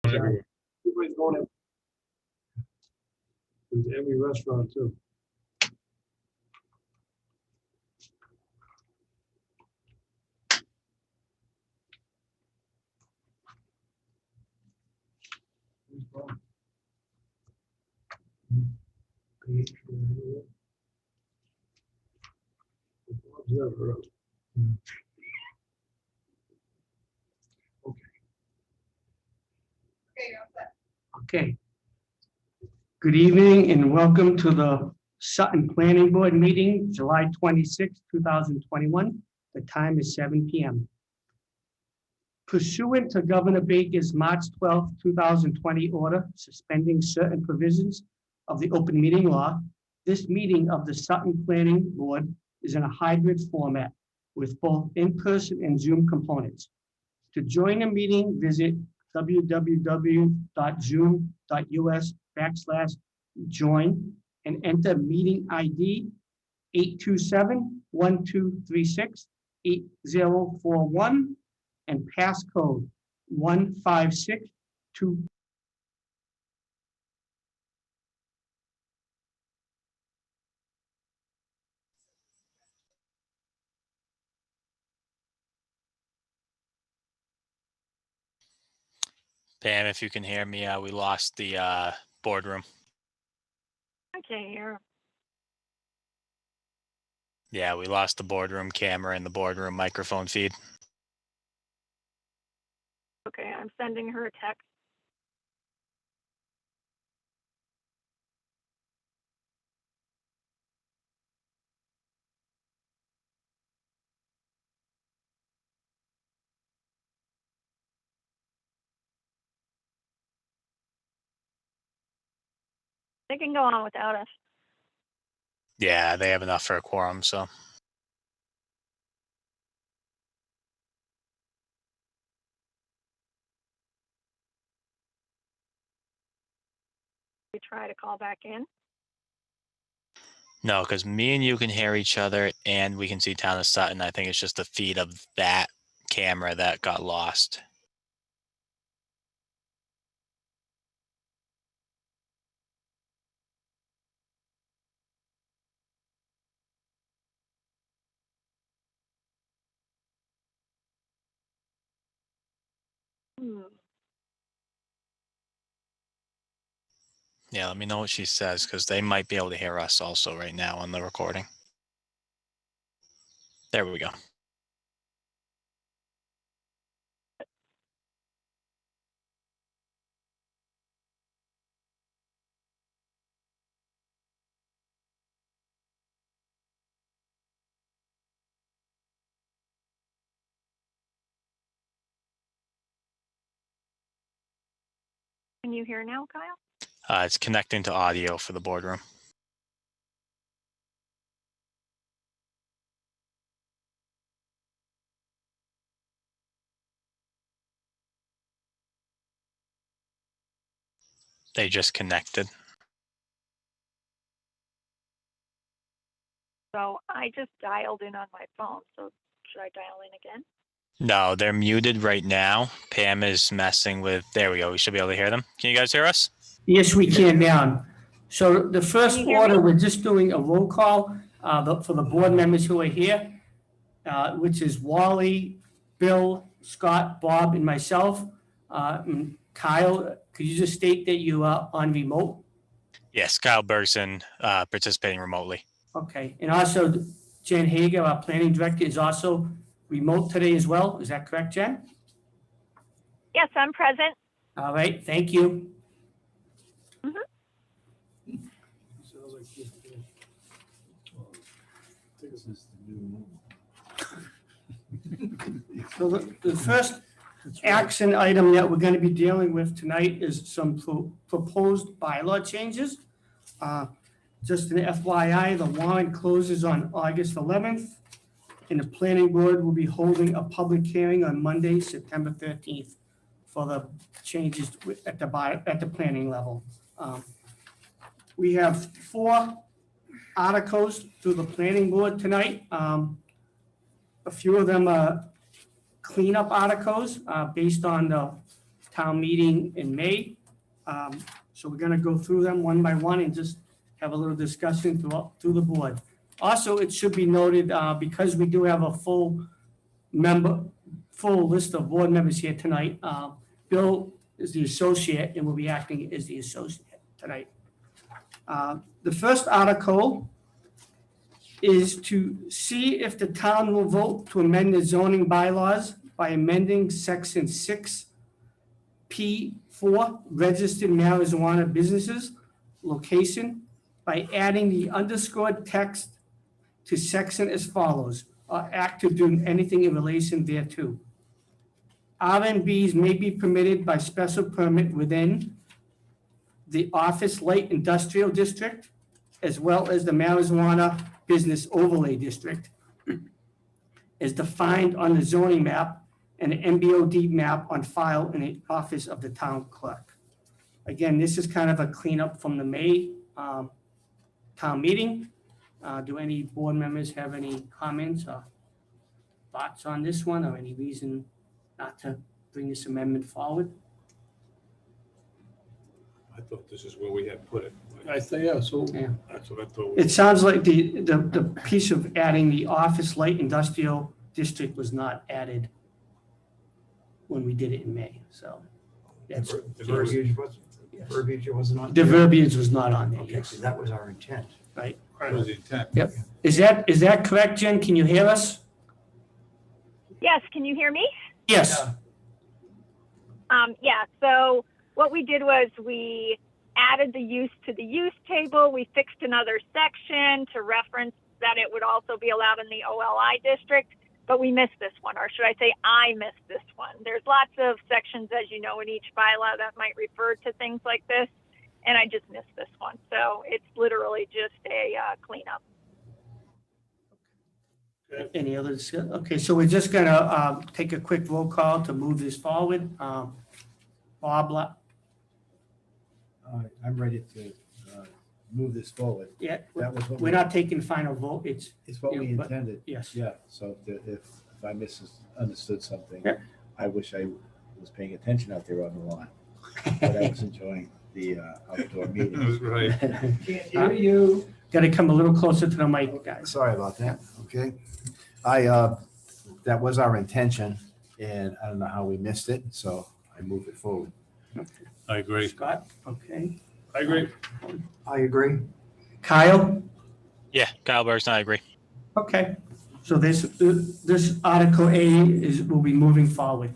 Everywhere. Everybody's going into every restaurant too. Bob's never up. Okay. Good evening and welcome to the Sutton Planning Board meeting, July 26, 2021. The time is 7 p.m. Pursuant to Governor Baker's March 12, 2020 order suspending certain provisions of the open meeting law, this meeting of the Sutton Planning Board is in a hybrid format with both in-person and Zoom components. To join the meeting, visit www.zoom.us/join and enter meeting ID 827-1236-8041 and passcode 1562. Pam, if you can hear me, we lost the boardroom. I can't hear. Yeah, we lost the boardroom camera and the boardroom microphone feed. Okay, I'm sending her a text. They can go on without us. Yeah, they have enough for a quorum, so. We try to call back in. No, because me and you can hear each other and we can see Town of Sutton. I think it's just the feed of that camera that got lost. Yeah, let me know what she says because they might be able to hear us also right now on the recording. There we go. Can you hear now, Kyle? It's connecting to audio for the boardroom. They just connected. So I just dialed in on my phone. So should I dial in again? No, they're muted right now. Pam is messing with, there we go. We should be able to hear them. Can you guys hear us? Yes, we can now. So the first Can you hear order, me? we're just doing a roll call for the board members who are here, which is Wally, Bill, Scott, Bob, and myself. And Kyle, could you just state that you are on remote? Yes, Kyle Bergson participating remotely. Okay, and also Jen Hager, our planning director, is also remote today as well. Is that correct, Jen? Yes, I'm present. All right, thank you. So the first action item that we're going to be dealing with tonight is some proposed bylaw changes. Just an FYI, the warrant closes on August 11th, and the planning board will be holding a public hearing on Monday, September 13th for the changes at the planning level. We have 4 articles through the planning board tonight. A few of them are cleanup articles based on the town meeting in May. So we're gonna go through them one by one and just have a little discussion through the board. Also, it should be noted, because we do have a full list of board members here tonight, Bill is the associate and will be acting as the associate tonight. The first article is to see if the town will vote to amend the zoning bylaws by amending section 6P4, registered marijuana businesses, location, by adding the underscored text to section as follows, or act to do anything in relation thereto. R&Bs may be permitted by special permit within the office light industrial district, as well as the marijuana business overlay district, as defined on the zoning map and an MBOD map on file in the office of the town clerk. Again, this is kind of a cleanup from the May town meeting. Do any board members have any comments or thoughts on this one, or any reason not to bring this amendment forward? I thought this is where we had put it. I say, yeah, so Yeah. That's what I thought. It sounds like the piece of adding the office light industrial district was not added when we did it in May, so. That's, The verbiage was- yes. Verbiage wasn't on. The verbiage was not on there, Okay, yes, so that was our intent. right? That was the intent. Is that correct, Jen? Can you hear us? Yes, can you hear me? Yes. Yeah, so what we did was we added the use to the use table. We fixed another section to reference that it would also be allowed in the OLI district, but we missed this one, or should I say I missed this one. There's lots of sections, as you know, in each bylaw that might refer to things like this, and I just missed this one. So it's literally just a cleanup. Any other discussion? Okay, so we're just gonna take a quick roll call to move this forward. Bob, I'm ready to move this forward. yeah, That was what we're not taking final vote. It's what we yeah, but- intended. yes. Yeah, so if I misunderstood something, Yeah. I wish I was paying attention out there on the lawn. But I was enjoying the outdoor That meeting. was right. Can't hear you. Got to come a little closer to the mic, guys. Sorry about that, okay? That was our intention, and I don't know how we missed it, so I move it forward. I agree. Scott, okay. I agree. I agree. Kyle, Yeah, Kyle Bergson, I agree. okay. So this Article A will be moving forward.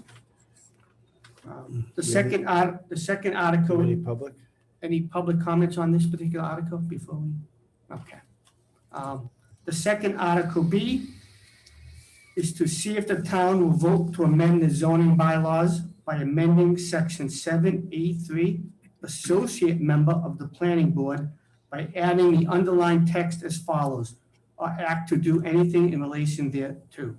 The second article. Any public? Any public comments on this particular article before we? Okay. The second Article B is to see if the town will vote to amend the zoning bylaws by amending section 7A3, associate member of the planning board, by adding the underlined text as follows, or act to do anything in relation thereto.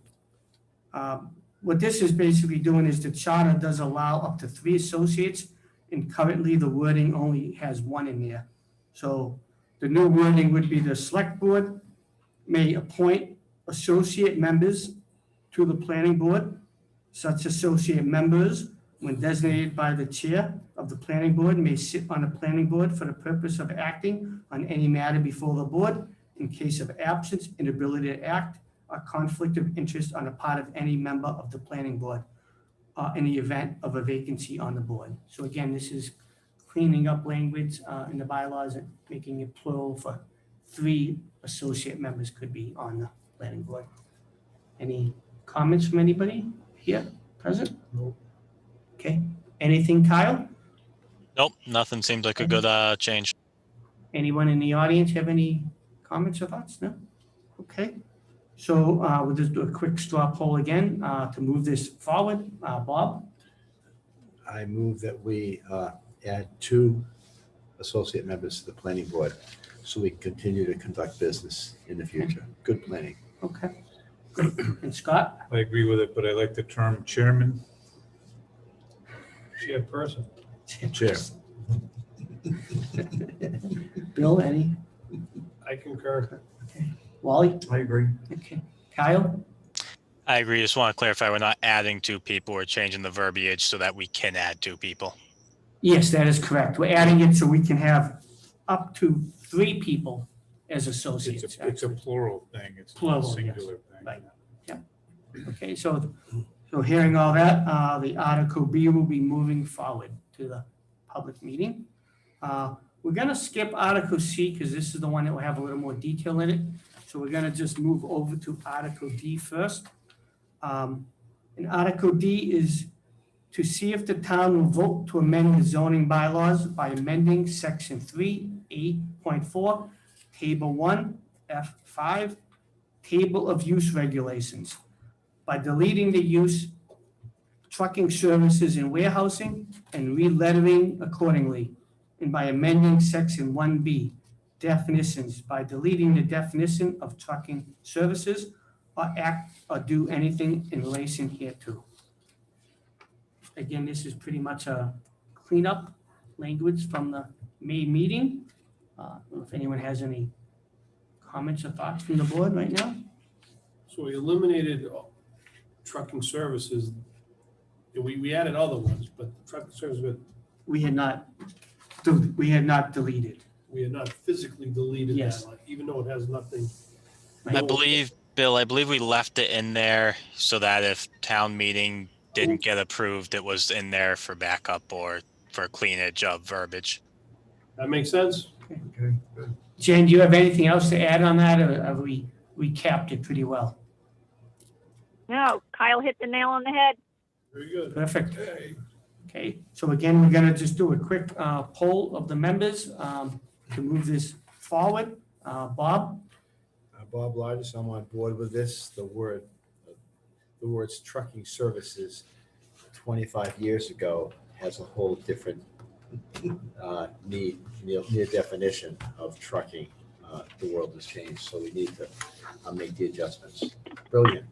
What this is basically doing is the charter does allow up to 3 associates, and currently the wording only has 1 in there. So the new wording would be the select board may appoint associate members to the planning board. Such associate members, when designated by the chair of the planning board, may sit on the planning board for the purpose of acting on any matter before the board in case of absence, inability to act, or conflict of interest on the part of any member of the planning board, in the event of a vacancy on the board. So again, this is cleaning up language in the bylaws and making it plural for 3 associate members could be on the planning board. Any comments from anybody here present? No. Okay, anything, Kyle? Nope, nothing seems like a good change. Anyone in the audience have any comments or thoughts? No? Okay, so we'll just do a quick straw poll again to move this forward. Bob? I move that we add 2 associate members to the planning board so we can continue to conduct business in the future. Good planning. Okay. And Scott? I agree with it, but I like the term chairman. chairperson. Chair. Bill, any? I concur. Wally? I agree. Okay. Kyle? I agree. Just want to clarify, we're not adding 2 people. We're changing the verbiage so that we can add 2 people. Yes, that is correct. We're adding it so we can have up to 3 people as associates. It's a actually. plural thing. It's not Plural, a yes. singular thing. Right. Okay, so hearing all that, the Article B will be moving forward to the public meeting. We're gonna skip Article C because this is the one that will have a little more detail in it. So we're gonna just move over to Article D first. And Article D is to see if the town will vote to amend the zoning bylaws by amending Section 3(8.4), Table 1, F5, Table of Use Regulations, by deleting the use trucking services and warehousing and re-lettering accordingly, and by amending Section 1B, definitions, by deleting the definition of trucking services or act or do anything in relation hereto. Again, this is pretty much a cleanup language from the May meeting. I don't know if anyone has any comments or thoughts from the board right now? So we eliminated trucking services. We added other ones, but trucking services, We had not deleted. we had not physically deleted Yes. that line, even though it has nothing. I believe, Bill, I believe we left it in there so that if town meeting didn't get approved, it was in there for backup or for cleanage of verbiage. That makes sense? Okay, good. Jen, do you have anything else to add on that, or have we recapped it pretty well? No, Kyle hit the nail on the head. Very good. Perfect. Okay, so again, we're gonna just do a quick poll of the members to move this forward. Bob? Bob Largis, I'm on board with this. The words trucking services 25 years ago has a whole different near definition of trucking. The world has changed, so we need to make the adjustments. Brilliant.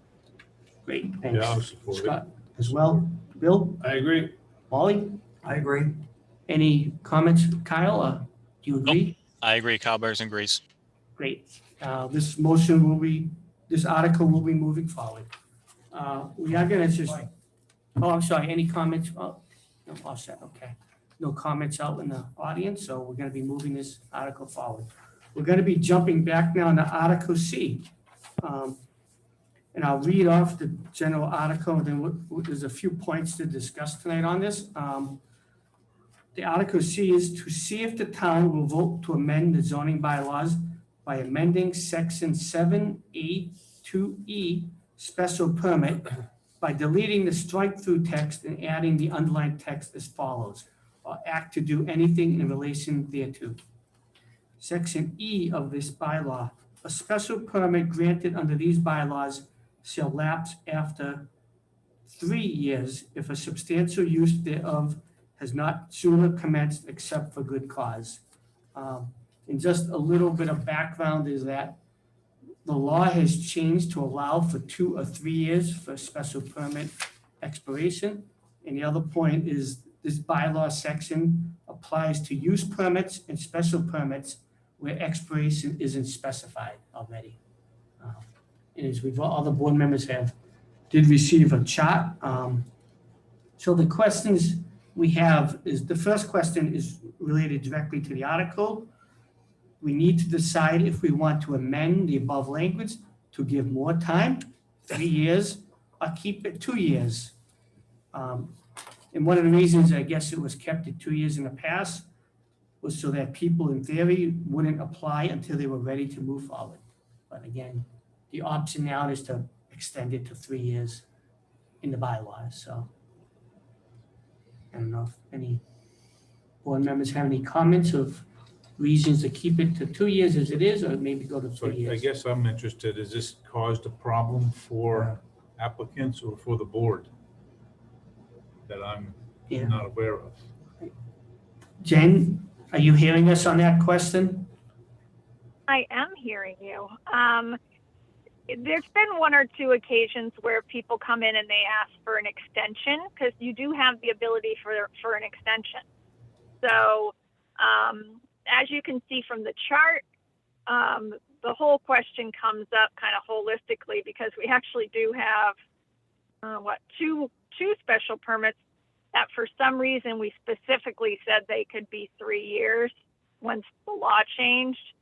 Great, Yeah, I'll thanks. support it. Scott as well. Bill? I agree. Molly? I agree. Any comments, Kyle? Do you agree? I agree. Kyle Bergs agrees. Great. This article will be moving forward. We are gonna just, I'm sorry, any comments? Oh, no, all set, okay. No comments out in the audience, so we're gonna be moving this article forward. We're gonna be jumping back now to Article C. And I'll read off the general article, and then there's a few points to discuss tonight on this. The Article C is to see if the town will vote to amend the zoning bylaws by amending Section 7(a)(2)(e), special permit, by deleting the strike-through text and adding the underlined text as follows, or act to do anything in relation thereto. Section E of this bylaw, a special permit granted under these bylaws shall lapse after 3 years if a substantial use thereof has not sooner commenced except for good cause. And just a little bit of background is that the law has changed to allow for 2 or 3 years for special permit expiration. And the other point is this bylaw section applies to use permits and special permits where expiration isn't specified already. And as all the board members did receive a chart. So the questions we have is, the first question is related directly to the article. We need to decide if we want to amend the above language to give more time, 3 years, or keep it 2 years. And one of the reasons I guess it was kept at 2 years in the past was so that people in theory wouldn't apply until they were ready to move forward. But again, the option now is to extend it to 3 years in the bylaws, so. I don't know if any board members have any comments of reasons to keep it to 2 years as it is, or maybe go to So 3 I years. guess I'm interested, has this caused a problem for applicants or for the board that I'm Yeah. not aware of? Jen, are you hearing us on that question? I am hearing you. There's been 1 or 2 occasions where people come in and they ask for an extension, because you do have the ability for an extension. So as you can see from the chart, the whole question comes up kind of holistically because we actually do have, two special permits that for some reason we specifically said they could be 3 years once the law changed.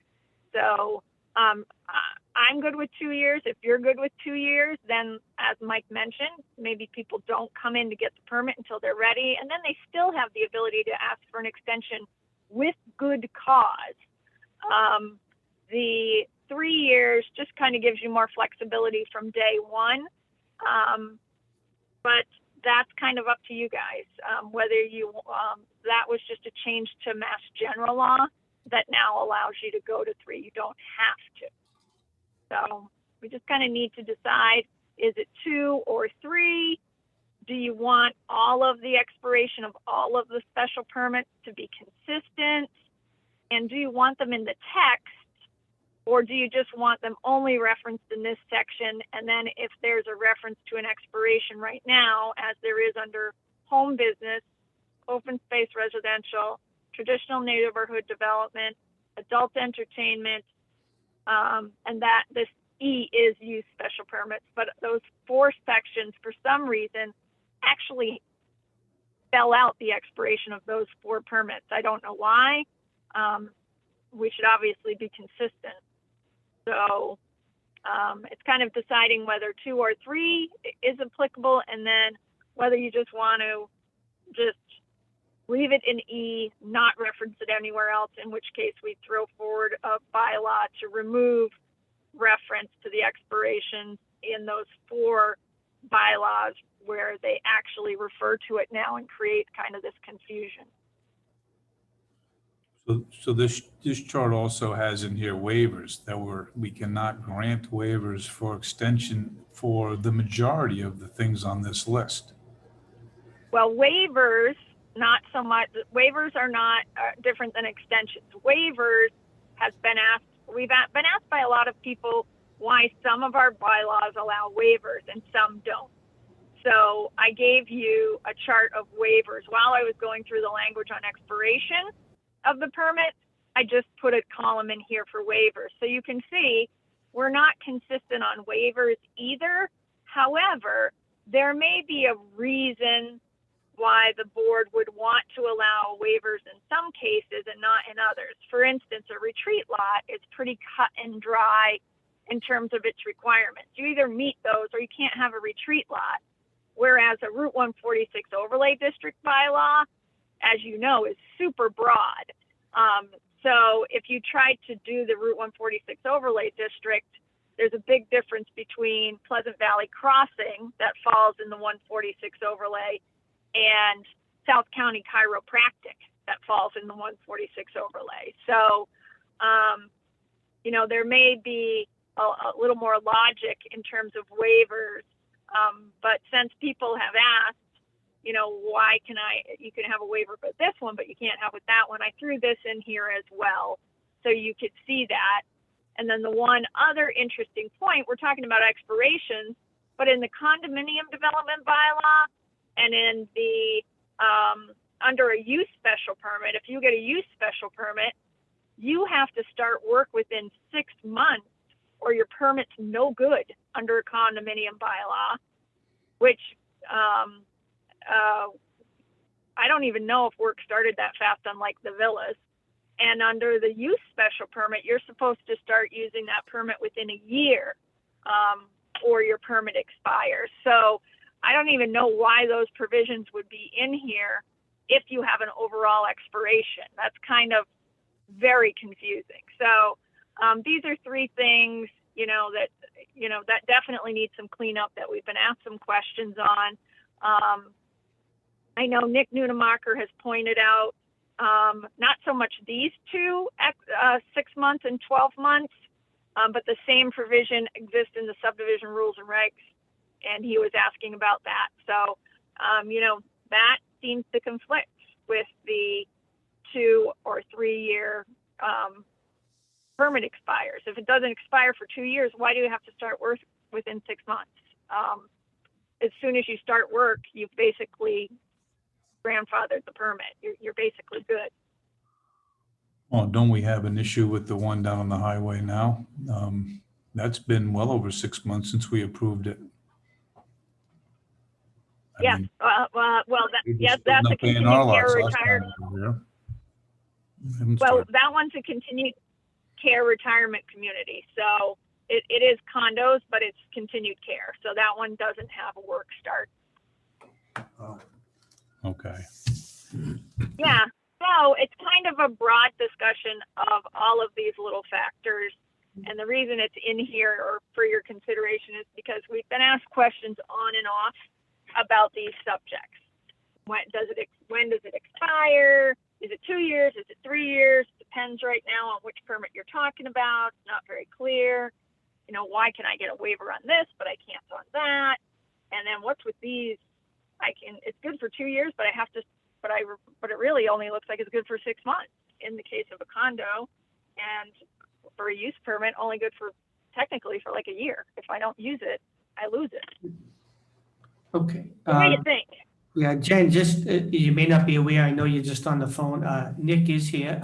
So I'm good with 2 years. If you're good with 2 years, then as Mike mentioned, maybe people don't come in to get the permit until they're ready. And then they still have the ability to ask for an extension with good cause. The 3 years just kind of gives you more flexibility from day one. But that's kind of up to you guys. Whether you, that was just a change to Mass General Law that now allows you to go to 3. You don't have to. So we just kind of need to decide, is it 2 or 3? Do you want all of the expiration of all of the special permits to be consistent? And do you want them in the text? Or do you just want them only referenced in this section? And then if there's a reference to an expiration right now, as there is under home business, open space residential, traditional neighborhood development, adult entertainment, and that this E is use special permits. But those 4 sections, for some reason, actually spell out the expiration of those 4 permits. I don't know why. We should obviously be consistent. So it's kind of deciding whether 2 or 3 is applicable, and then whether you just want to just leave it in E, not reference it anywhere else, in which case we throw forward a bylaw to remove reference to the expirations in those 4 bylaws where they actually refer to it now and create kind of this confusion. So this chart also has in here waivers that we cannot grant waivers for extension for the majority of the things on this list. Well, waivers, not so much. Waivers are not different than extensions. Waivers has been asked. We've been asked by a lot of people why some of our bylaws allow waivers and some don't. So I gave you a chart of waivers while I was going through the language on expiration of the permit. I just put a column in here for waivers. So you can see we're not consistent on waivers either. However, there may be a reason why the board would want to allow waivers in some cases and not in others. For instance, a retreat lot is pretty cut and dry in terms of its requirements. You either meet those or you can't have a retreat lot. Whereas a Route 146 overlay district bylaw, as you know, is super broad. So if you try to do the Route 146 overlay district, there's a big difference between Pleasant Valley Crossing that falls in the 146 overlay and South County Chiropractic that falls in the 146 overlay. So, you know, there may be a little more logic in terms of waivers, but since people have asked, you know, why you can have a waiver for this one, but you can't have with that one, I threw this in here as well so you could see that. And then the one other interesting point, we're talking about expirations, but in the condominium development bylaw and in the under a use special permit, if you get a use special permit, you have to start work within 6 months or your permit's no good under a condominium bylaw, which I don't even know if work started that fast on like the villas. And under the use special permit, you're supposed to start using that permit within a year or your permit expires. So I don't even know why those provisions would be in here if you have an overall expiration. That's kind of very confusing. So these are 3 things, that definitely need some cleanup that we've been asked some questions on. I know Nick Nunemacher has pointed out not so much these 2, 6 months and 12 months, but the same provision exists in the subdivision rules and regs, and he was asking about that. So, that seems to conflict with the 2 or 3 year permit expires. If it doesn't expire for 2 years, why do you have to start work within 6 months? As soon as you start work, you've basically grandfathered the permit. You're basically good. Well, don't we have an issue with the one down on the highway now? That's been well over 6 months since we approved it. I Yes, mean, we yes, just put that's a nothing in continued our care lots last retire. time over here. We haven't Well, started. that one's a continued care retirement community. So it is condos, but it's continued care. So that one doesn't have a work start. Okay. Yeah. So it's kind of a broad discussion of all of these little factors. And the reason it's in here or for your consideration is because we've been asked questions on and off about these subjects. When does it expire? Is it 2 years? Is it 3 years? Depends right now on which permit you're talking about. It's not very clear. You know, why can I get a waiver on this, but I can't on that? And then what's with these? It's good for 2 years, but it really only looks like it's good for 6 months in the case of a condo, and for a use permit, only good for technically for like a year. If I don't use it, I lose it. Okay. What do you think? Yeah, Jen, just, you may not be aware, I know you're just on the phone. Nick is here.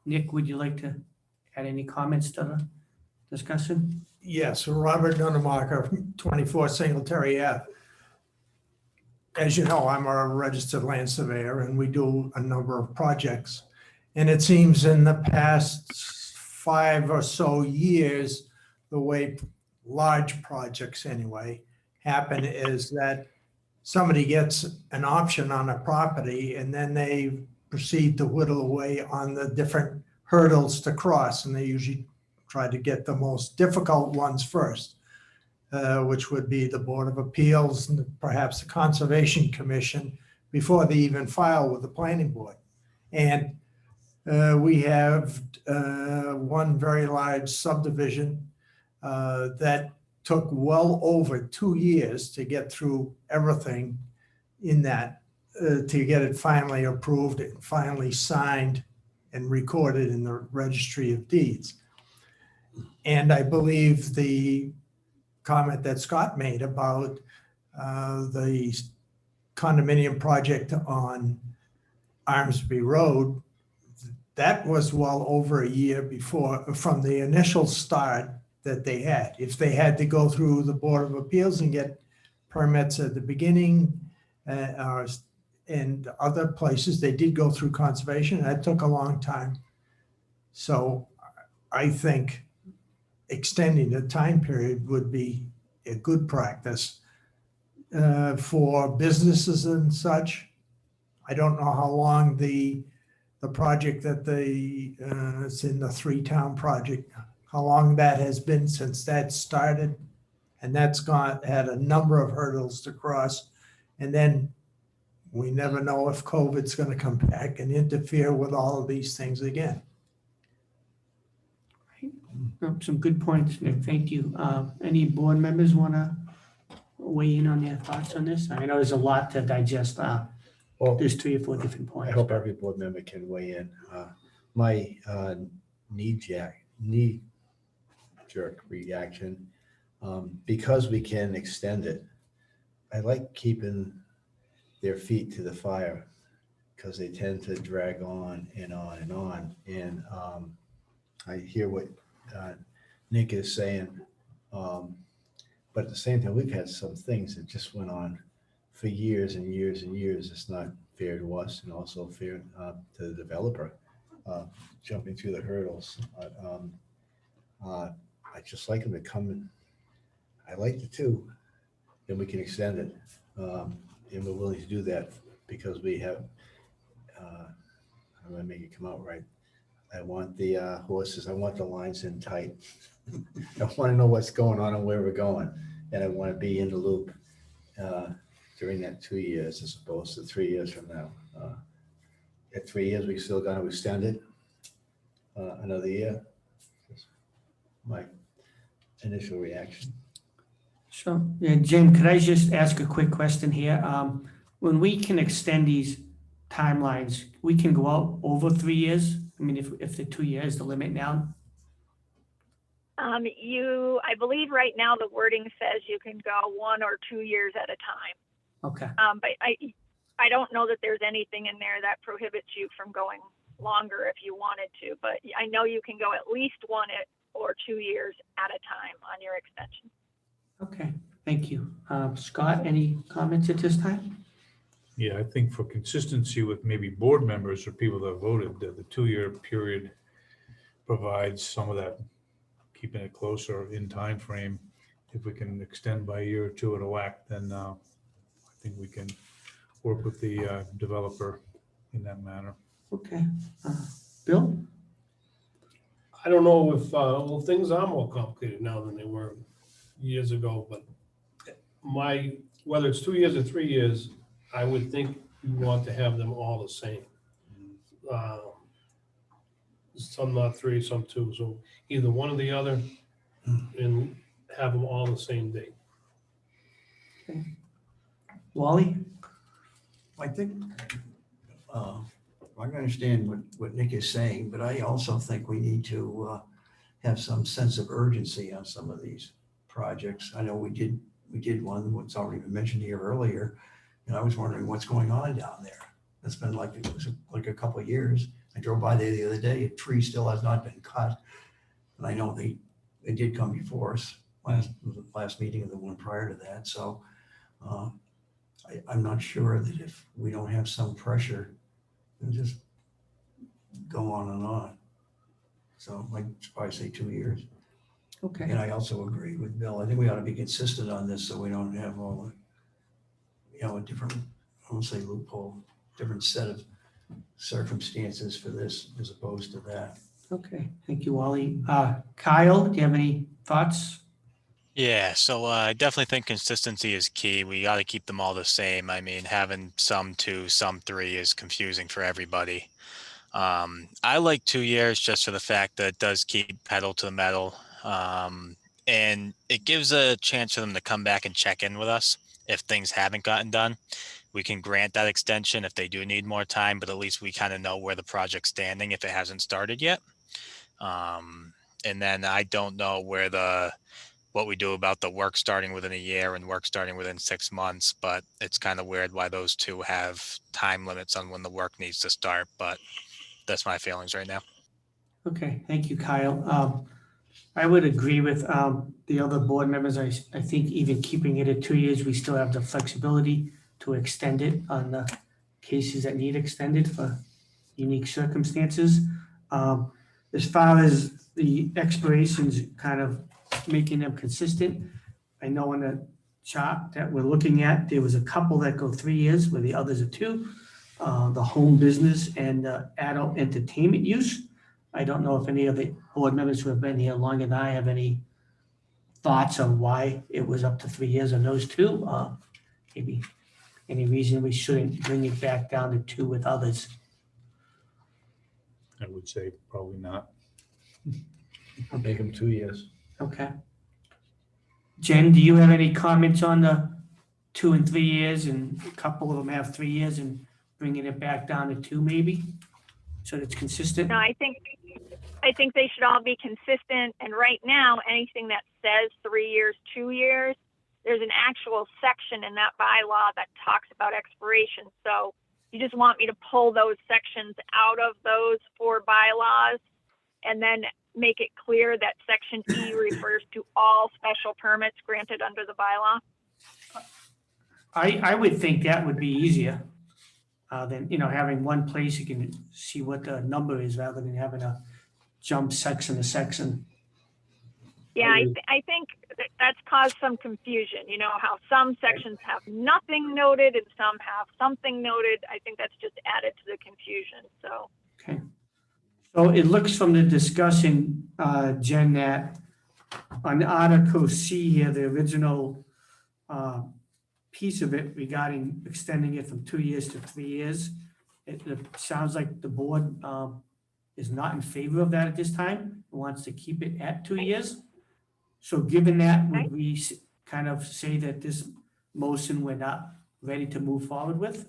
Nick, would you like to add any comments to the discussion? Yes, Robert Nunemacher, 24 Singletary Ave. As you know, I'm a registered land surveyor and we do a number of projects. And it seems in the past 5 or so years, the way large projects anyway happen is that somebody gets an option on a property and then they proceed to whittle away on the different hurdles to cross. And they usually try to get the most difficult ones first, which would be the Board of Appeals and perhaps the Conservation Commission before they even file with the Planning Board. And we have one very large subdivision that took well over 2 years to get through everything in that, to get it finally approved and finally signed and recorded in the Registry of Deeds. And I believe the comment that Scott made about the condominium project on Armsby Road, that was well over a year before, from the initial start that they had. If they had to go through the Board of Appeals and get permits at the beginning, and other places, they did go through conservation. That took a long time. So I think extending the time period would be a good practice for businesses and such. I don't know how long the project that it's in the 3-town project, how long that has been since that started. And that's had a number of hurdles to cross. And then we never know if COVID's going to come back and interfere with all of these things again. Some good points, Nick. Thank you. Any board members want to weigh in on their thoughts on this? I know there's a lot to digest. Well, There's 3 or 4 different I points. hope every board member can weigh in. My knee jerk reaction, because we can extend it, I like keeping their feet to the fire because they tend to drag on and on and on. And I hear what Nick is saying, but at the same time, we've had some things that just went on for years and years and years. It's not fair to us and also fair to the developer jumping through the hurdles. I just like them to come in. I like the 2, then we can extend it. And we're willing to do that because we have, I'm gonna make it come out right. I want the horses, I want the lines in tight. I want to know what's going on and where we're going. And I want to be in the loop during that 2 years as opposed to 3 years from now. At 3 years, we still got to extend it another year. That's my initial reaction. Sure. Yeah, Jim, could I just ask a quick question here? When we can extend these timelines, we can go out over 3 years? I mean, if the 2 years is the limit now? I believe right now the wording says you can go 1 or 2 years at a time. Okay. But I don't know that there's anything in there that prohibits you from going longer if you wanted to, but I know you can go at least 1 or 2 years at a time on your extension. Okay, thank you. Scott, any comments at this time? Yeah, I think for consistency with maybe board members or people that voted, the 2-year period provides some of that, keeping it closer in time frame. If we can extend by a year or two at a whack, then I think we can work with the developer in that manner. Okay. Bill? I don't know if, well, things are more complicated now than they were years ago, but whether it's 2 years or 3 years, I would think you want to have them all the same. Some not 3, some 2, so either one or the other, and have them all the same date. Wally? I think, I understand what Nick is saying, but I also think we need to have some sense of urgency on some of these projects. I know we did one, what's already been mentioned here earlier, and I was wondering what's going on down there. It's been like a couple of years. I drove by there the other day, a tree still has not been cut. And I know they did come before us last meeting and the one prior to that. So I'm not sure that if we don't have some pressure, it'll just go on and on. So I'd probably say 2 years. Okay. And I also agree with Bill. I think we ought to be consistent on this so we don't have all the, a different, I won't say loophole, different set of circumstances for this as opposed to that. Okay, thank you, Wally. Kyle, do you have any thoughts? Yeah, so I definitely think consistency is key. We got to keep them all the same. I mean, having some 2, some 3 is confusing for everybody. I like 2 years just for the fact that it does keep pedal to the metal. And it gives a chance for them to come back and check in with us if things haven't gotten done. We can grant that extension if they do need more time, but at least we kind of know where the project's standing if it hasn't started yet. And then I don't know what we do about the work starting within a year and work starting within 6 months, but it's kind of weird why those two have time limits on when the work needs to start, but that's my feelings right now. Okay, thank you, Kyle. I would agree with the other board members. I think even keeping it at 2 years, we still have the flexibility to extend it on the cases that need extended for unique circumstances. As far as the expirations, kind of making them consistent, I know in the chart that we're looking at, there was a couple that go 3 years where the others are 2. The home business and adult entertainment use. I don't know if any of the board members who have been here longer than I have any thoughts on why it was up to 3 years on those 2. Maybe any reason we shouldn't bring it back down to 2 with others. I would say probably not. I'll make them 2 years. Okay. Jen, do you have any comments on the 2 and 3 years, and a couple of them have 3 years, and bringing it back down to 2 maybe? So that it's consistent? No, I think they should all be consistent. And right now, anything that says 3 years, 2 years, there's an actual section in that bylaw that talks about expiration. So you just want me to pull those sections out of those 4 bylaws and then make it clear that section E refers to all special permits granted under the bylaw? I would think that would be easier than, having one place you can see what the number is rather than having a jump section to section. Yeah, I think that's caused some confusion. You know how some sections have nothing noted and some have something noted. I think that's just added to the confusion. So. Okay. So it looks from the discussion, Jen, that on Article C here, the original piece of it regarding extending it from 2 years to 3 years, it sounds like the board is not in favor of that at this time, wants to keep it at 2 years. So given that, would we kind of say that this motion we're not ready to move forward with?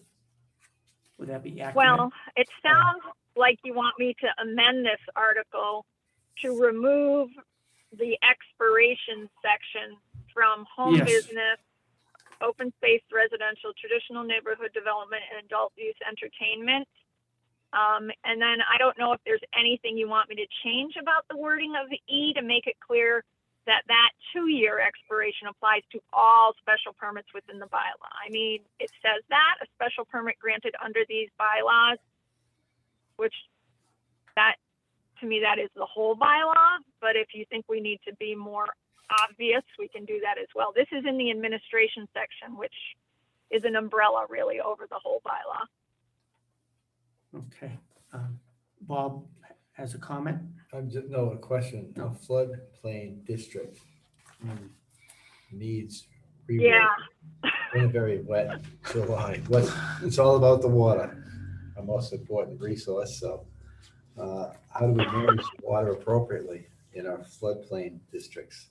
Would that be accurate? Well, it sounds like you want me to amend this article to remove the expiration section from home Yes. business, open space residential, traditional neighborhood development, and adult use entertainment. And then I don't know if there's anything you want me to change about the wording of the E to make it clear that that 2-year expiration applies to all special permits within the bylaw. I mean, it says that a special permit granted under these bylaws, which that, to me, that is the whole bylaw. But if you think we need to be more obvious, we can do that as well. This is in the administration section, which is an umbrella really over the whole bylaw. Okay. Bob has a comment? No, a question. A floodplain district needs rework. Yeah. In a very wet July. It's all about the water, our most important resource. So how do we manage water appropriately in our floodplain districts?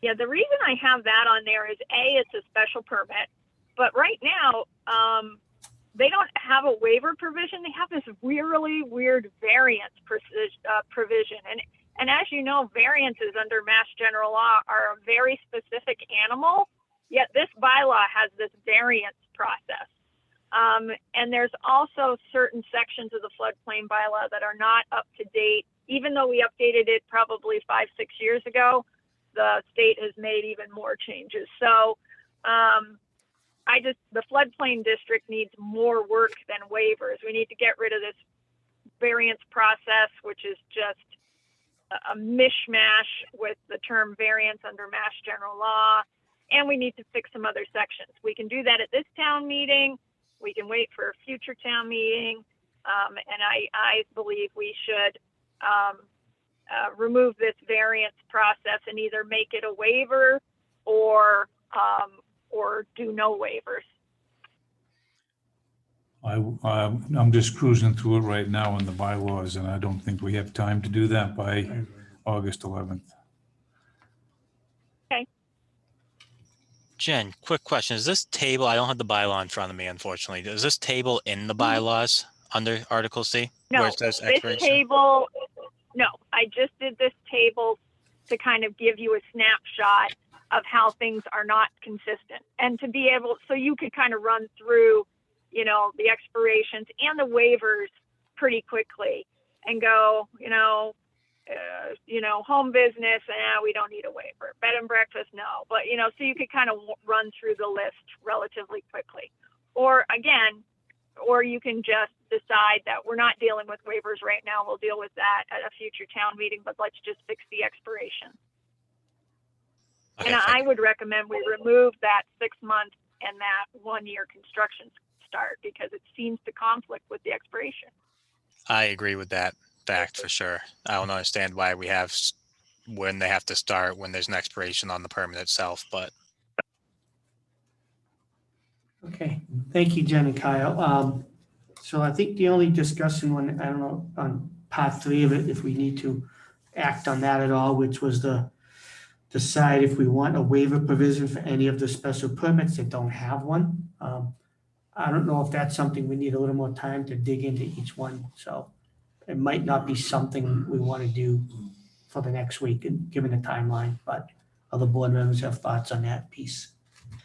Yeah, the reason I have that on there is A, it's a special permit, but right now, they don't have a waiver provision. They have this really weird variance provision. And as you know, variances under Mass General Law are a very specific animal, yet this bylaw has this variance process. And there's also certain sections of the floodplain bylaw that are not up to date. Even though we updated it probably 5-6 years ago, the state has made even more changes. So the floodplain district needs more work than waivers. We need to get rid of this variance process, which is just a mishmash with the term variance under Mass General Law. And we need to fix some other sections. We can do that at this town meeting. We can wait for a future town meeting. And I believe we should remove this variance process and either make it a waiver or do no waivers. I'm just cruising through it right now in the bylaws, and I don't think we have time to do that by August 11th. Okay. Jen, quick question. Is this table, I don't have the bylaw in front of me, unfortunately. Is this table in the bylaws under Article C? No, Where it says this expiration? table, no, I just did this table to kind of give you a snapshot of how things are not consistent and to be able, so you could kind of run through, the expirations and the waivers pretty quickly and go, home business, we don't need a waiver. Bed and breakfast, no. But, so you could kind of run through the list relatively quickly. Or you can just decide that we're not dealing with waivers right now. We'll deal with that at a future town meeting, but let's just fix the expiration. Okay, And thank I you. would recommend we remove that 6 month and that 1-year construction start because it seems to conflict with the expiration. I agree with that fact for sure. I don't understand why we have when they have to start when there's an expiration on the permit itself, but Okay, thank you, Jen and Kyle. So I think the only discussion one, I don't know, on part 3 of it, if we need to act on that at all, which was the decide if we want a waiver provision for any of the special permits that don't have one. I don't know if that's something we need a little more time to dig into each one. So it might not be something we want to do for the next week, given the timeline, but other board members have thoughts on that piece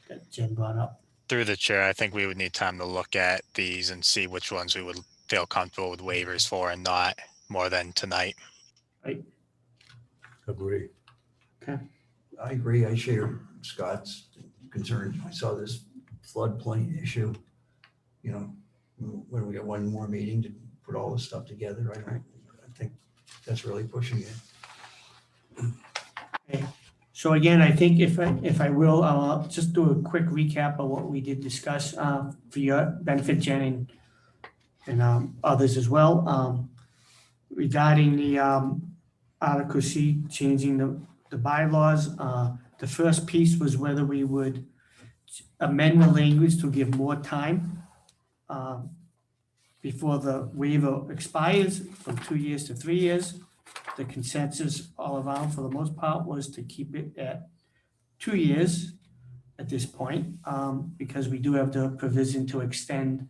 that Jen brought up. through the chair, I think we would need time to look at these and see which ones we would feel comfortable with waivers for and not more than tonight. Agree. Okay. I agree. I share Scott's concerns. I saw this floodplain issue. When we get one more meeting to put all this stuff together, I think that's really pushing it. Okay. So again, I think if I will, I'll just do a quick recap of what we did discuss for your benefit, Jen, and others as well. Regarding the Article C, changing the bylaws, the first piece was whether we would amend the language to give more time before the waiver expires from 2 years to 3 years. The consensus all around for the most part was to keep it at 2 years at this point, because we do have the provision to extend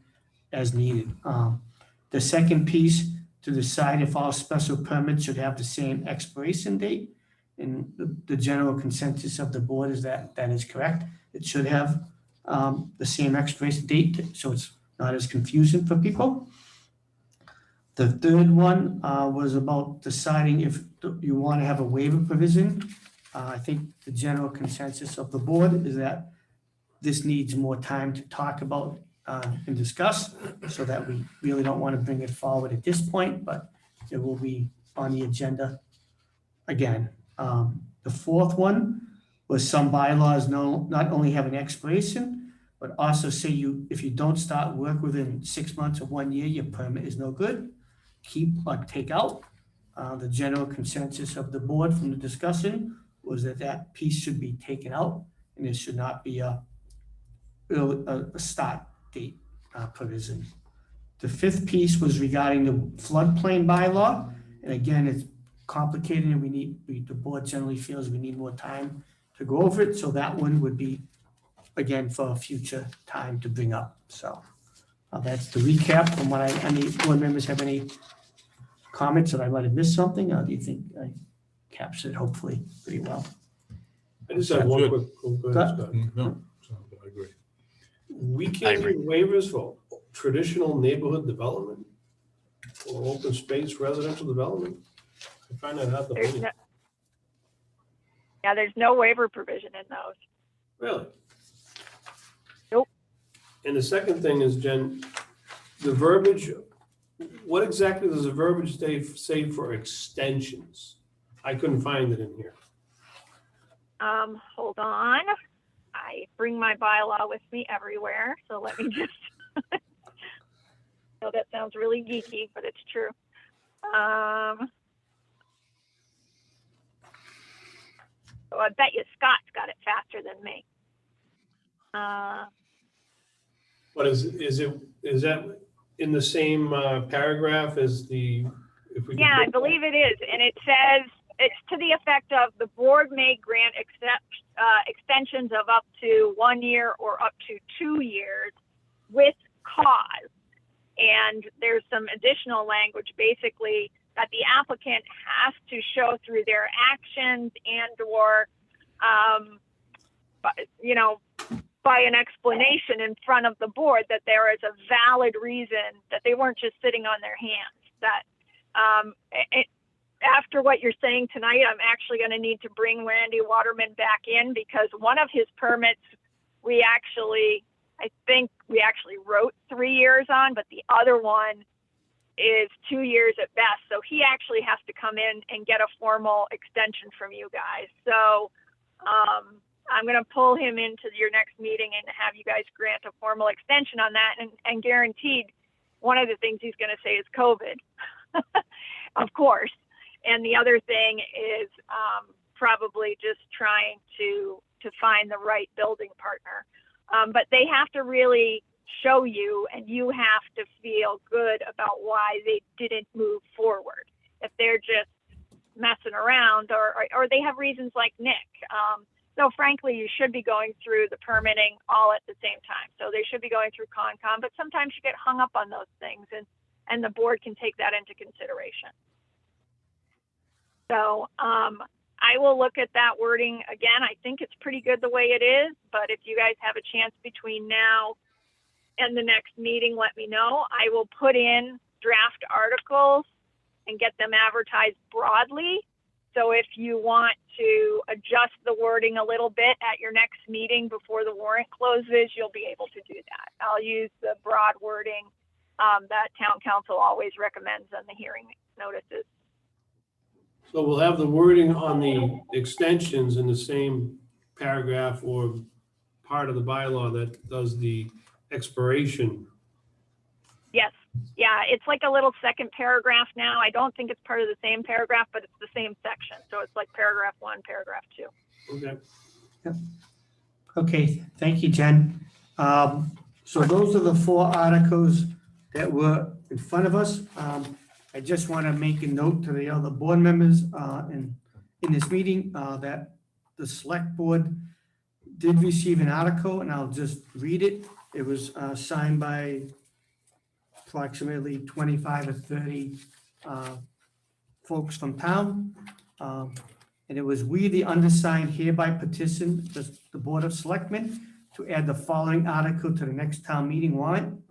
as needed. The second piece, to decide if all special permits should have the same expiration date. And the general consensus of the board is that that is correct. It should have the same expiration date, so it's not as confusing for people. The third one was about deciding if you want to have a waiver provision. I think the general consensus of the board is that this needs more time to talk about and discuss, so that we really don't want to bring it forward at this point, but it will be on the agenda again. The fourth one was some bylaws not only have an expiration, but also say if you don't start work within 6 months or 1 year, your permit is no good. Keep or take out. The general consensus of the board from the discussion was that piece should be taken out, and there should not be a start date provision. The fifth piece was regarding the floodplain bylaw, and again, it's complicated, and the board generally feels we need more time to go over it, so that one would be, again, for a future time to bring up. So that's the recap from what any board members have any comments that I might have missed something, or do you think I captured hopefully pretty well? I just have one quick, go ahead, Scott. No, so I agree. We can't give waivers for traditional neighborhood development or open space residential development. I find that hard to believe. There's no waiver provision in those. Really? Nope. And the second thing is, Jen, the verbiage, what exactly does the verbiage say for extensions? I couldn't find it in here. Hold on. I bring my bylaw with me everywhere, so let me just. No, that sounds really geeky, but it's true. So I bet you Scott's got it faster than me. But is that in the same paragraph as the? If we Yeah, I believe it is, and it says it's to the effect of the board may grant extensions of up to 1 year or up to 2 years with cause. And there's some additional language, basically, that the applicant has to show through their actions and or, by an explanation in front of the board that there is a valid reason that they weren't just sitting on their hands. That after what you're saying tonight, I'm actually going to need to bring Randy Waterman back in, because one of his permits I think we actually wrote 3 years on, but the other one is 2 years at best. So he actually has to come in and get a formal extension from you guys. So I'm going to pull him into your next meeting and have you guys grant a formal extension on that. And guaranteed, one of the things he's going to say is COVID, of course. And the other thing is probably just trying to find the right building partner. But they have to really show you, and you have to feel good about why they didn't move forward. If they're just messing around, or they have reasons like Nick. So frankly, you should be going through the permitting all at the same time. So they should be going through Concom, but sometimes you get hung up on those things, and the board can take that into consideration. So I will look at that wording again. I think it's pretty good the way it is, but if you guys have a chance between now and the next meeting, let me know. I will put in draft articles and get them advertised broadly. So if you want to adjust the wording a little bit at your next meeting before the warrant closes, you'll be able to do that. I'll use the broad wording that town council always recommends on the hearing notices. So we'll have the wording on the extensions in the same paragraph or part of the bylaw that does the expiration. Yes. Yeah, it's like a little second paragraph now. I don't think it's part of the same paragraph, but it's the same section. So it's like paragraph 1, paragraph 2. Okay. Okay, thank you, Jen. So those are the 4 articles that were in front of us. I just want to make a note to the other board members in this meeting that the select board did receive an article, and I'll just read it. It was signed by approximately 25 or 30 folks from town. And it was, we, the undersigned, hereby petition the Board of Selectmen to add the following article to the next town meeting warrant.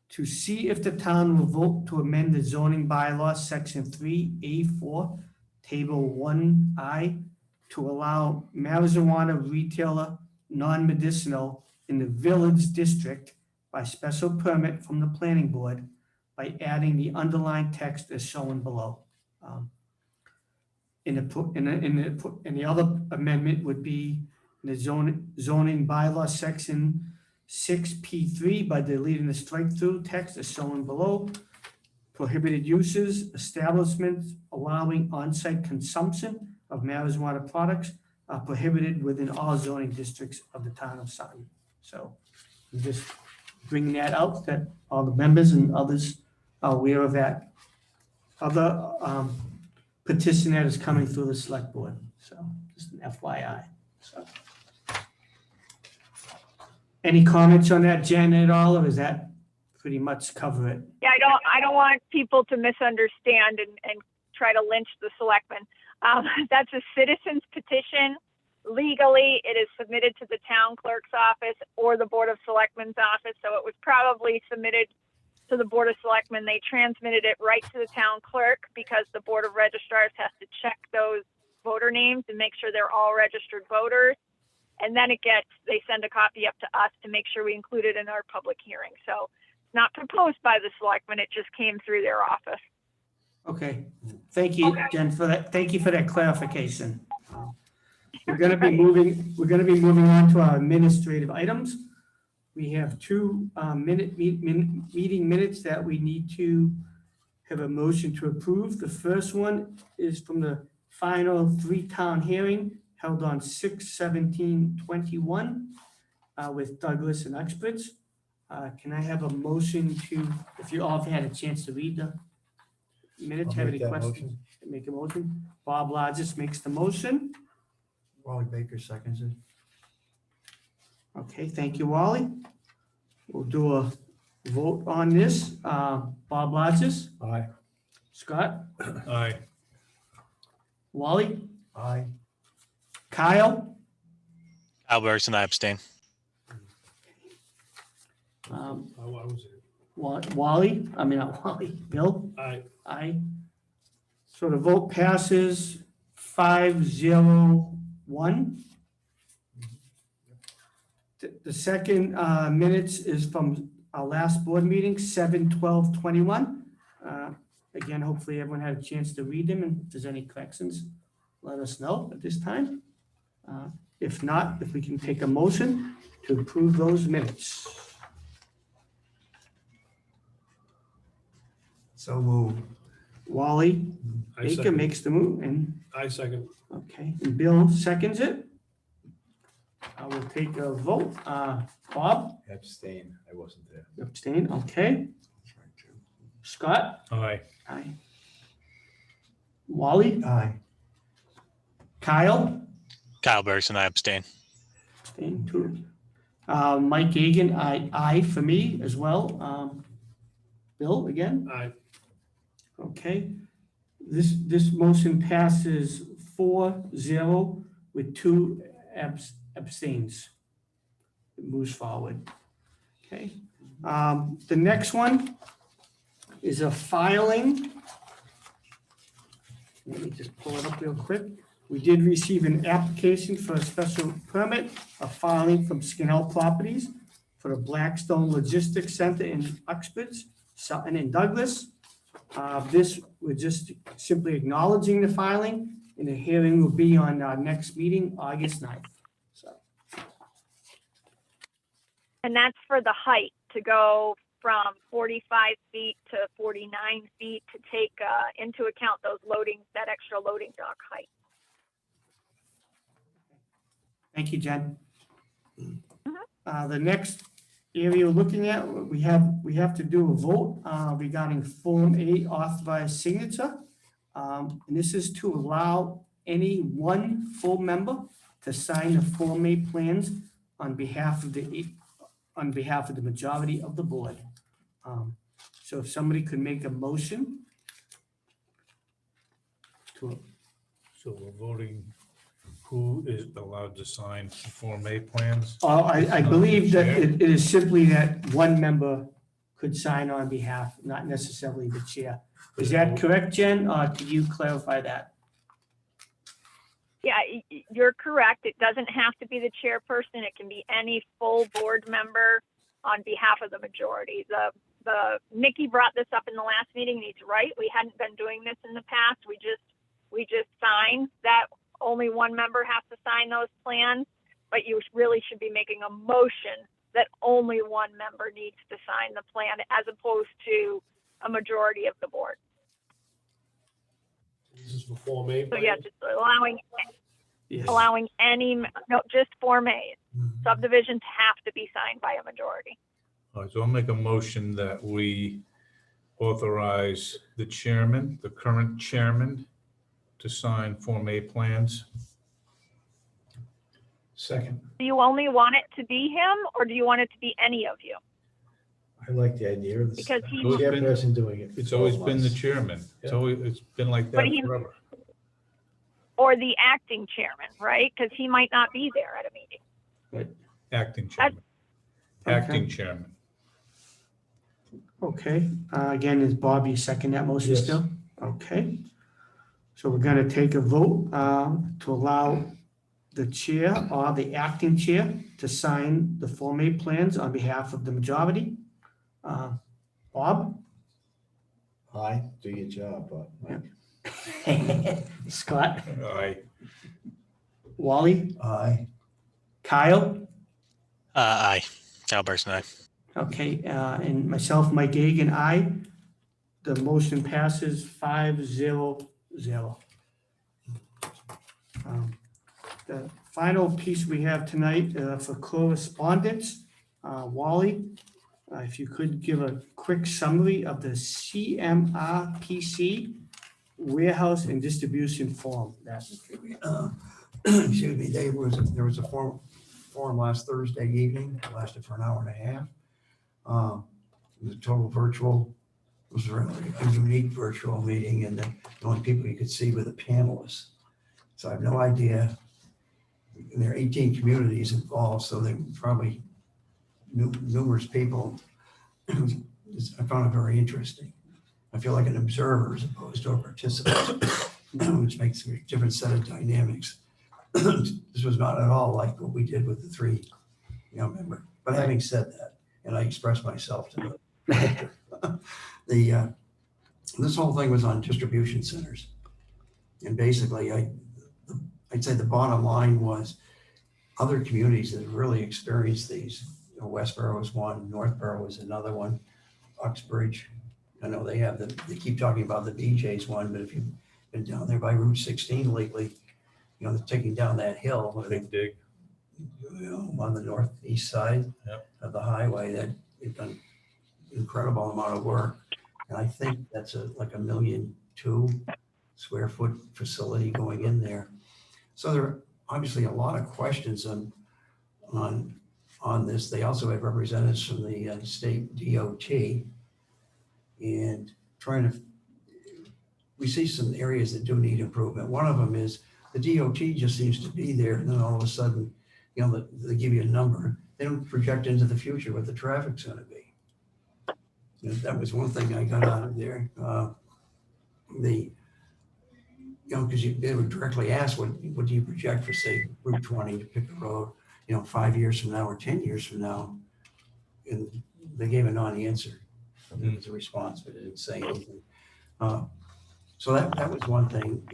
to see if the town will vote to amend the zoning bylaw, section 3A4, table 1I, to allow marijuana retailer non-medicinal in the village district by special permit from the planning board by adding the underlined text as shown below. In the other amendment would be the zoning bylaw, section 6P3, by deleting the strike-through text as shown below. Prohibited uses, establishments allowing on-site consumption of marijuana products are prohibited within all zoning districts of the town of Sutton. So I'm just bringing that out, that all the members and others are aware of that other petition that is coming through the select board. So just an FYI. So. Any comments on that, Jen, at all, or is that pretty much cover it? Yeah, I don't want people to misunderstand and try to lynch the selectmen. That's a citizen's petition. Legally, it is submitted to the town clerk's office or the Board of Selectmen's office. So it was probably submitted to the Board of Selectmen. They transmitted it right to the town clerk because the Board of Registrars has to check those voter names and make sure they're all registered voters. And then they send a copy up to us to make sure we include it in our public hearing. So it's not proposed by the selectmen, it just came through their office. Okay, thank you, Jen, for that. Thank you for that clarification. We're going to be moving on to our administrative items. We have two meeting minutes that we need to have a motion to approve. The first one is from the final 3-town hearing held on 6/17/21 with Douglas and Uxbridge. Can I have a motion to, if you all have had a chance to read the minutes, have any questions? Make a motion. Bob Lodges makes the motion. Wally Baker seconds it. Okay, thank you, Wally. We'll do a vote on this. Bob Lodges, Aye. Scott, Aye. Wally, Aye. Kyle, Kyle Bergson, I abstain. I was it. Wally, not Wally, Bill, aye. So the vote passes 5-0-1. The second minutes is from our last board meeting, 7/12/21. Again, hopefully everyone had a chance to read them, and if there's any corrections, let us know at this time. If not, if we can take a motion to approve those minutes. So moved. Wally I Baker second. makes the move, and, I second. okay, and Bill seconds it. I will take a vote. Bob, Abstain, I wasn't there. abstain, okay. Scott? Aye. Aye. Wally? Aye. Kyle? Kyle Bergson, I abstain. Abstain too. Mike Gagan, aye for me as well. Bill, again? Aye. Okay. This motion passes 4-0 with 2 abstains. It moves forward. Okay. The next one is a filing. Let me just pull it up real quick. We did receive an application for a special permit, a filing from Skinnell Properties for the Blackstone Logistics Center in Uxbridge, Sutton and Douglas. This, we're just simply acknowledging the filing, and the hearing will be on our next meeting, August 9th. So, And that's for the height to go from 45 feet to 49 feet to take into account that extra loading dock height. thank you, Jen. The next area we're looking at, we have to do a vote regarding Form A authorized signature. And this is to allow any one full member to sign the Form A plans on behalf of the majority of the board. So if somebody could make a motion to, So we're voting who is allowed to sign Form A plans? I believe that it is simply that one member could sign on behalf, not necessarily the chair. Is that correct, Jen, or could you clarify that? Yeah, you're correct. It doesn't have to be the chairperson. It can be any full board member on behalf of the majority. Nikki brought this up in the last meeting, and he's right. We hadn't been doing this in the past. We just sign that only one member has to sign those plans, but you really should be making a motion that only one member needs to sign the plan as opposed to a majority of the board. This is for Form A. So yeah, just allowing Yes. just Form A's. Subdivisions have to be signed by a majority. All right, so I'll make a motion that we authorize the chairman, the current chairman, to sign Form A plans. Second, Do you only want it to be him, or do you want it to be any of you? I like the idea of the Because he- chairperson doing it. It's always been the chairman. It's been like that But he- forever. Or the acting chairman, right? Because he might not be there at a meeting. Acting chairman. Acting chairman. Okay, again, is Bob, you second that motion Yes. still? Okay. So we're gonna take a vote to allow the chair or the acting chair to sign the Form A plans on behalf of the majority. Bob? Aye, do your job, Mike. Scott? Aye. Wally? Aye. Kyle? Aye. Kyle Burson, aye. Okay, and myself, Mike Gagan, aye. The motion passes 5-0. The final piece we have tonight for correspondence, Wally, if you could give a quick summary of the CMRPC warehouse and distribution form. Excuse me, there was a forum last Thursday evening, it lasted for an hour and a half. It was a total virtual, it was really a unique virtual meeting, and the only people you could see were the panelists. So I have no idea, and there are 18 communities involved, so there were probably numerous people. I found it very interesting. I feel like an observer as opposed to a participant, which makes a different set of dynamics. This was not at all like what we did with the three young members. But having said that, and I expressed myself to the this whole thing was on distribution centers. And basically, I'd say the bottom line was other communities that have really experienced these. Westboro was one, Northborough was another one, Uxbridge. I know they keep talking about the BJ's one, but if you've been down there by Route 16 lately, they're taking down that hill. Big dig. On the northeast side Yep. of the highway, that they've done incredible amount of work. And I think that's like 1.2 million square foot facility going in there. So there are obviously a lot of questions on this. They also have representatives from the state DOT and we see some areas that do need improvement. One of them is the DOT just seems to be there, and then all of a sudden, they give you a number. They don't project into the future what the traffic's going to be. That was one thing I got out of there. Because they would directly ask, what do you project for, say, Route 20 to pick a road, 5 years from now or 10 years from now? And they gave a non-answer. It was a response, but it didn't say anything. So that was one thing.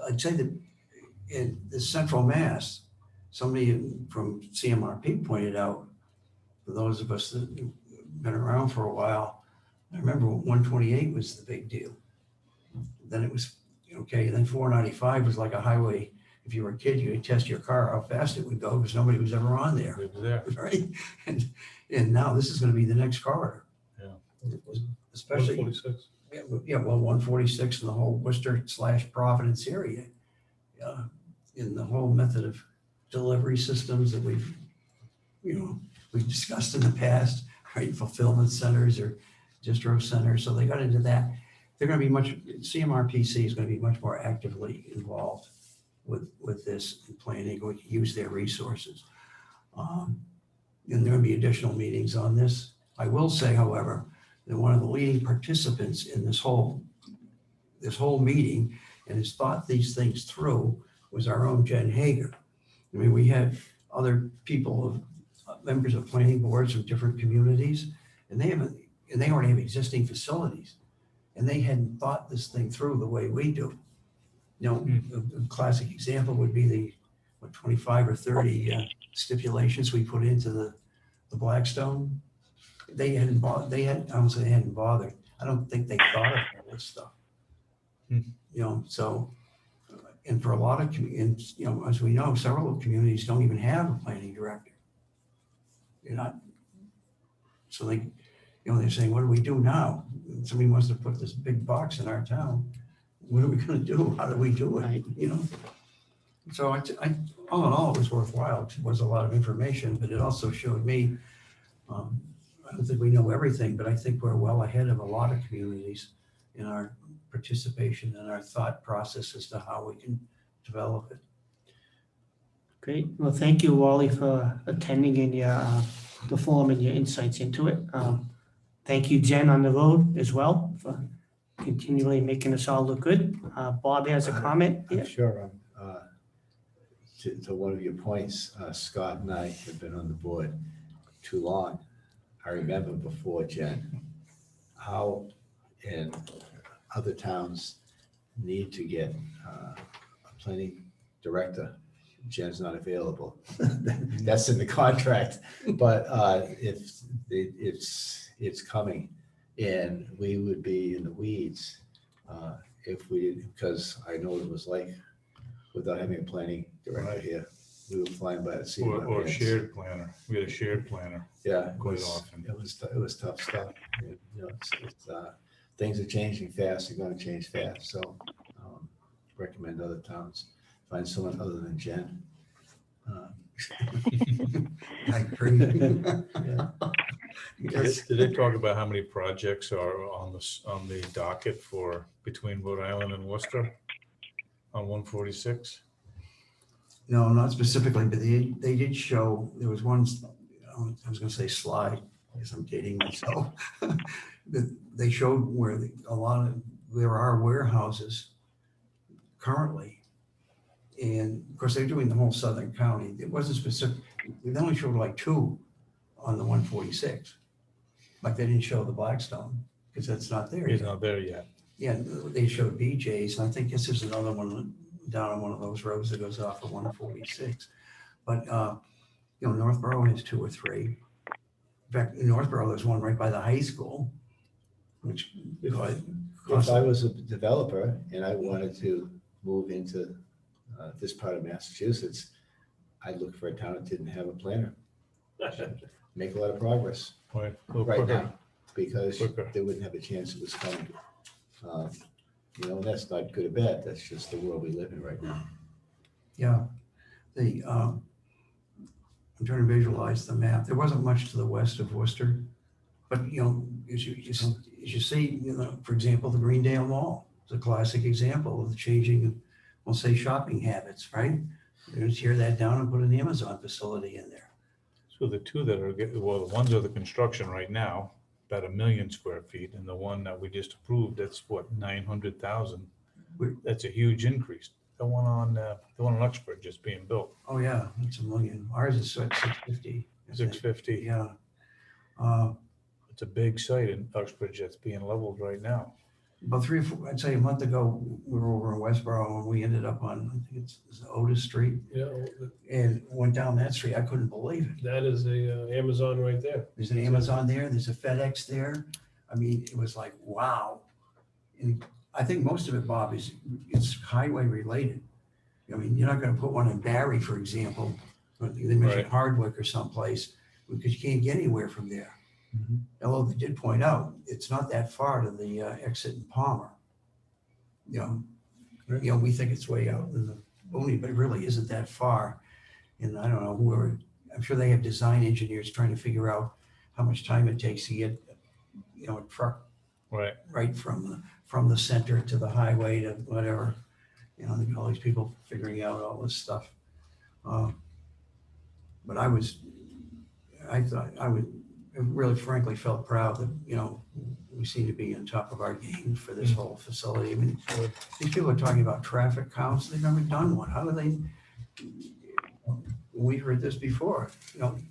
I'd say that in the Central Mass, somebody from CMRP pointed out, for those of us that have been around for a while, I remember 128 was the big deal. Then it was, okay, then 495 was like a highway. If you were a kid, you would test your car, how fast it would go, because nobody was ever on there. It was there. Right? And now this is going to be the next corridor. Yeah. Especially, 146. yeah, well, 146 in the whole Worcester/Providence area. In the whole method of delivery systems that we've discussed in the past, right? Fulfillment centers or distro centers. So they got into that. They're going to be CMRPC is going to be much more actively involved with this planning, going to use their resources. And there will be additional meetings on this. I will say, however, that one of the leading participants in this whole meeting and has thought these things through was our own Jen Hager. I mean, we had other people, members of planning boards from different communities, and they already have existing facilities, and they hadn't thought this thing through the way we do. You know, a classic example would be the 25 or 30 stipulations we put into the Blackstone. They hadn't bothered. I don't say they hadn't bothered. I don't think they thought of all this stuff. You know, so, and for a lot of communities, you know, as we know, several communities don't even have a planning director. You're not, so they, you know, they're saying, what do we do now? Somebody wants to put this big box in our town. What are we going to do? How do we do it? Right. You know? So I, all in all, it was worthwhile. It was a lot of information, but it also showed me, I don't think we know everything, but I think we're well ahead of a lot of communities in our participation and our thought process as to how we can develop it. Great. Well, thank you, Wally, for attending and your, the forum and your insights into it. Thank you, Jen, on the road as well, for continually making us all look good. Bob has a comment. I'm Yeah. sure, to one of your points, Scott and I have been on the board too long. I remember before Jen, how in other towns need to get a planning director. Jen's not available. That's in the contract, but if it's coming, and we would be in the weeds if we, because I know what it was like without having a planning director Right. here. We were flying by the seat of our Or a pants. shared planner. We had a shared planner. Yeah, it quite was, often. it was tough stuff. You know, things are changing fast. They're going to change fast. So recommend other towns find someone other than Jen. I agree. Yeah. Yes. Did they talk about how many projects are on the docket for between Rhode Island and Worcester on 146? No, not specifically, but they did show, there was one, I was gonna say slide, I guess I'm dating myself. That they showed where there are warehouses currently. And of course, they're doing the whole Southern County. It wasn't specific, they only showed like 2 on the 146. Like they didn't show the Blackstone, because that's not there He's yet. not there yet. Yeah, they showed BJ's, and I think this is another one down on one of those roads that goes off of 146. But, you know, Northborough has 2 or 3. In fact, in Northborough, there's one right by the high school, which If I was a developer and I wanted to move into this part of Massachusetts, I'd look for a town that didn't have a planner. Make a lot of progress Right, a little right quicker. now, because Quicker. they wouldn't have a chance it was coming. You know, and that's not good or bad. That's just the world we live in right now. yeah, I'm trying to visualize the map. There wasn't much to the west of Worcester, but you know, as you see, you know, for example, the Greendale Mall is a classic example of the changing, we'll say, shopping habits, right? They're going to tear that down and put an Amazon facility in there. So the two that are, well, the ones are the construction right now, about 1 million square feet, and the one that we just approved, that's what, 900,000. That's a huge increase. The one on Uxbridge is being built, Oh yeah, it's 1 million. Ours is at 650. I think. 650. Yeah. It's a big site in Uxbridge that's being leveled right now. About 3 or 4, I'd say a month ago, we were over in Westboro and we ended up on, I think it's Otis Street, Yeah, and went down that street. I couldn't believe it. that is a Amazon right there. There's an Amazon there, there's a FedEx there. I mean, it was like, wow. And I think most of it, Bob, it's highway related. I mean, you're not gonna put one in Barry, for example, but they mentioned Right. Hardwick or someplace, because you can't get anywhere from there. Although they did point out, it's not that far to the exit in Palmer. You know, we think it's way out in the boonies, but it really isn't that far. And I don't know, I'm sure they have design engineers trying to figure out how much time it takes to get, you know, a truck Right. right from the center to the highway to whatever. You know, all these people figuring out all this stuff. But I thought really frankly felt proud that, we seem to be on top of our game for this whole facility. I mean, these people are talking about traffic counts. They've never done one. How do they? We heard this before,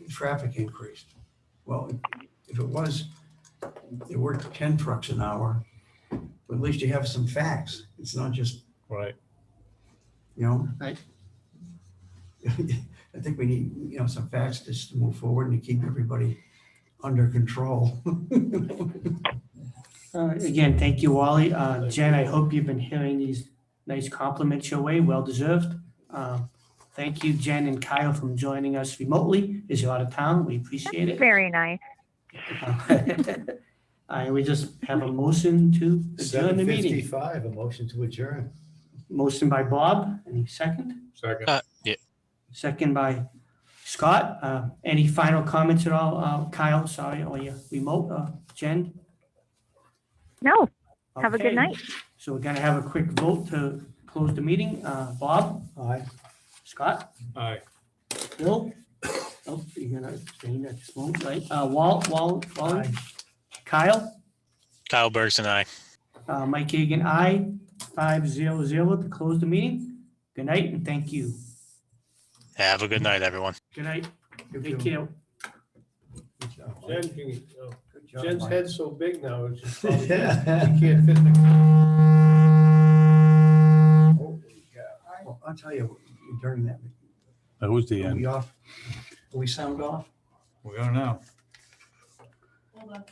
traffic increased. Well, if it worked 10 trucks an hour, but at least you have some facts. It's not just, Right. Right. I think we need, some facts just to move forward and to keep everybody under control. Again, thank you, Wally. Jen, I hope you've been hearing these nice compliments your way, well deserved. Thank you, Jen and Kyle, for joining us remotely as you're out of town. We appreciate it. Very nice. We just have a motion to adjourn the meeting. 7:55, a motion to adjourn. Motion by Bob, any second? Second. Yeah. Second by Scott. Any final comments at all? Kyle, sorry, or you remote, Jen? No, have a Okay. good night. So we're gonna have a quick vote to close the meeting. Bob? Aye. Scott? Aye. Bill? Oh, you're gonna abstain at this moment, right? Wally? Kyle? Kyle Bergson, aye. Mike Egan, aye. 5-0 to close the meeting. Good night and thank you. Have a good night, everyone. Good night. Take care. Jen, Good job, Jen's Mike. head's so big now, it's just probably, she can't fit in the. Well, I'll tell you, during that, That was the are end. we off? Are we sound off? We are now. Hold on.